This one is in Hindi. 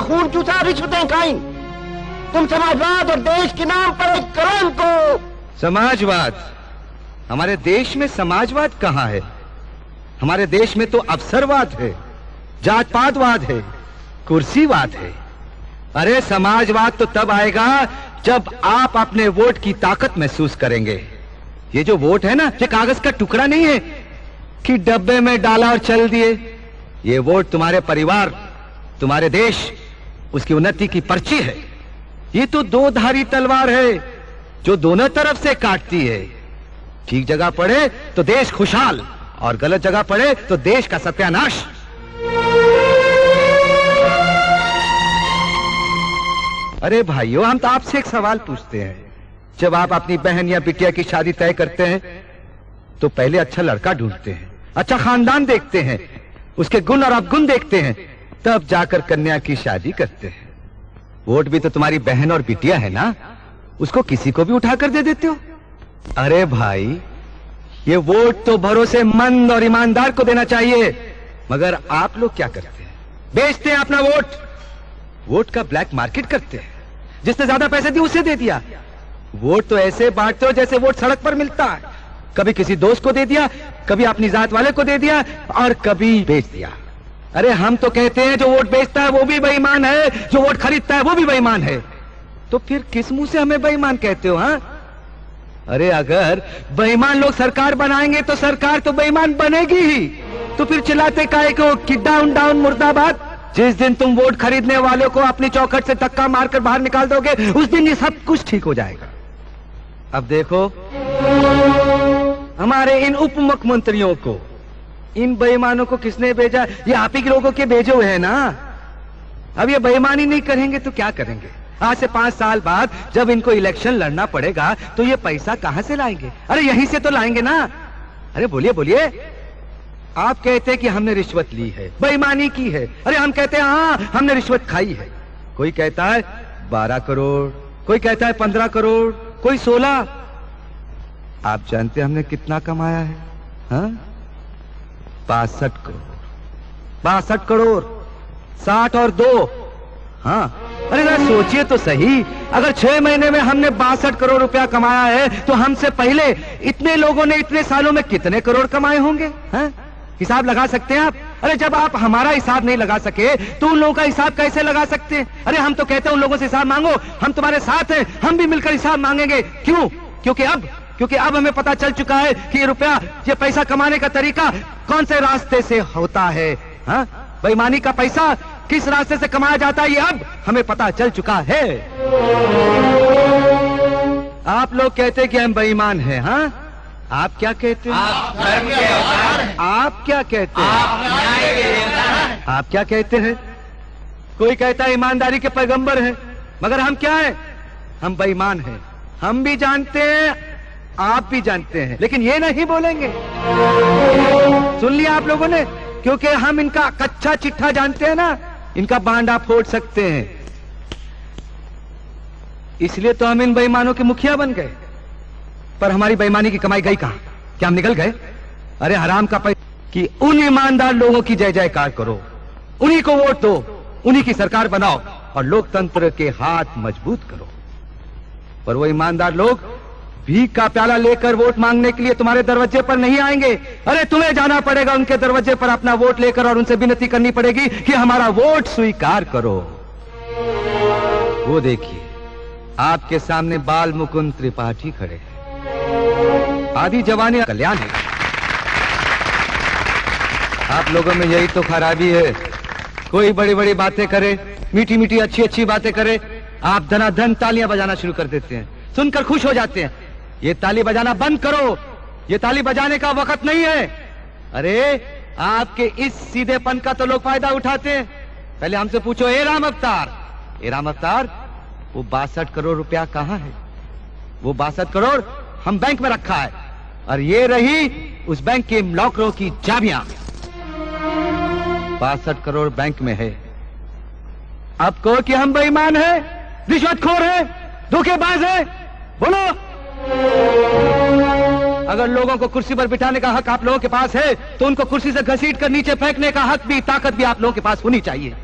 खून चूसा, रिश्वतें खाई। तुम समाजवाद और देश के नाम पर एक कलंक को। समाजवाद? हमारे देश में समाजवाद कहाँ है? हमारे देश में तो अवसरवाद है, जात पातवाद है, कुर्सीवाद है। अरे समाजवाद तो तब आएगा जब आप अपने वोट की ताकत महसूस करेंगे। ये जो वोट है ना, ये कागज का टुकड़ा नहीं है कि डब्बे में डाला और चल दिए। ये वोट तुम्हारे परिवार, तुम्हारे देश, उसकी उन्नति की पर्ची है। ये तो दो धारी तलवार है जो दोनों तरफ से काटती है। ठीक जगह पड़े तो देश खुशहाल, और गलत जगह पड़े तो देश का सत्यानाश। अरे भाइयों, हम तो आपसे एक सवाल पूछते हैं। जब आप अपनी बहन या बिटिया की शादी तय करते हैं तो पहले अच्छा लड़का ढूंढते हैं, अच्छा खानदान देखते हैं, उसके गुण और अवगुण देखते हैं, तब जाकर कन्या की शादी करते हैं। वोट भी तो तुम्हारी बहन और बिटिया है ना, उसको किसी को भी उठाकर दे देते हो। अरे भाई, ये वोट तो भरोसेमंद और ईमानदार को देना चाहिए। मगर आप लोग क्या करते हैं? बेचते हैं अपना वोट, वोट का ब्लैक मार्केट करते हैं। जिसने ज्यादा पैसे दिए उसे दे दिया। वोट तो ऐसे बांटते हो जैसे वोट सड़क पर मिलता है। कभी किसी दोस्त को दे दिया, कभी अपनी जात वाले को दे दिया, और कभी बेच दिया। अरे हम तो कहते हैं जो वोट बेचता है वो भी बेईमान है, जो वोट खरीदता है वो भी बेईमान है। तो फिर किस मुंह से हमें बेईमान कहते हो? हाँ, अरे अगर बेईमान लोग सरकार बनाएंगे तो सरकार तो बेईमान बनेगी ही। तो फिर चिल्लाते काहे को कि डाउन डाउन मुर्दाबाद? जिस दिन तुम वोट खरीदने वालों को अपनी चौखट से धक्का मारकर बाहर निकाल दोगे, उस दिन ये सब कुछ ठीक हो जाएगा। अब देखो, हमारे इन उप मुख्यमंत्रियों को, इन बेईमानों को किसने भेजा? ये आप ही के लोगों के भेजे हुए हैं ना। अब ये बेईमानी नहीं करेंगे तो क्या करेंगे? आज से 5 साल बाद जब इनको इलेक्शन लड़ना पड़ेगा तो ये पैसा कहां से लाएंगे? अरे यहीं से तो लाएंगे ना। अरे बोलिए बोलिए। आप कहते हैं कि हमने रिश्वत ली है, बेईमानी की है। अरे हम कहते हैं हाँ, हमने रिश्वत खाई है। कोई कहता है 12 करोड़, कोई कहता है 15 करोड़, कोई 16। आप जानते हैं हमने कितना कमाया है? हाँ, 62 करोड़। 62 करोड़, 60 और 2। हाँ, अरे जरा सोचिए तो सही, अगर 6 महीने में हमने 62 करोड़ रुपया कमाया है तो हमसे पहले इतने लोगों ने इतने सालों में कितने करोड़ कमाए होंगे? हाँ? हिसाब लगा सकते हैं आप? अरे जब आप हमारा हिसाब नहीं लगा सके तो उन लोगों का हिसाब कैसे लगा सकते हैं? अरे हम तो कहते हैं उन लोगों से हिसाब मांगो, हम तुम्हारे साथ हैं, हम भी मिलकर हिसाब मांगेंगे। क्यों? क्योंकि अब हमें पता चल चुका है कि ये रुपया, ये पैसा कमाने का तरीका कौन से रास्ते से होता है। हाँ, बेईमानी का पैसा किस रास्ते से कमाया जाता है, ये अब हमें पता चल चुका है। आप लोग कहते हैं कि हम बेईमान हैं। हाँ, आप क्या कहते हैं? आप क्या कहते हैं? आप क्या कहते हैं? कोई कहता है ईमानदारी के पैगंबर हैं, मगर हम क्या हैं? हम बेईमान हैं। हम भी जानते हैं, आप भी जानते हैं, लेकिन ये नहीं बोलेंगे। सुन लिया आप लोगों ने? क्योंकि हम इनका कच्चा चिट्ठा जानते हैं ना, इनका बांडा फोड़ सकते हैं। इसलिए तो हम इन बेईमानों के मुखिया बन गए। पर हमारी बेईमानी की कमाई गई कहां? क्या हम निकल गए? अरे हराम का पैसा कि उन ईमानदार लोगों की जय जयकार करो, उन्हीं को वोट दो, उन्हीं की सरकार बनाओ और लोकतंत्र के हाथ मजबूत करो। पर वो ईमानदार लोग भीख का प्याला लेकर वोट मांगने के लिए तुम्हारे दरवाजे पर नहीं आएंगे। अरे तुम्हें जाना पड़ेगा उनके दरवाजे पर अपना वोट लेकर, और उनसे विनती करनी पड़ेगी कि हमारा वोट स्वीकार करो। वो देखिए, आपके सामने बाल मुकुंद त्रिपाठी खड़े हैं। आदि जवानी कल्याण है। आप लोगों में यही तो खराबी है। कोई बड़ी बड़ी बातें करे, मीठी मीठी अच्छी अच्छी बातें करे, आप धनाधन तालियां बजाना शुरू कर देते हैं, सुनकर खुश हो जाते हैं। ये ताली बजाना बंद करो, ये ताली बजाने का वक्त नहीं है। अरे आपके इस सीधेपन का तो लोग फायदा उठाते हैं। पहले हमसे पूछो, ए राम अवतार, वो 62 करोड़ रुपया कहां है? वो 62 करोड़ हम बैंक में रखा है, और ये रही उस बैंक के लॉकरों की चाबियां। 62 करोड़ बैंक में है। अब कहो कि हम बेईमान हैं, रिश्वतखोर हैं, धोखेबाज हैं, बोलो। अगर लोगों को कुर्सी पर बिठाने का हक आप लोगों के पास है तो उनको कुर्सी से घसीट कर नीचे फेंकने का हक भी, ताकत भी आप लोगों के पास होनी चाहिए।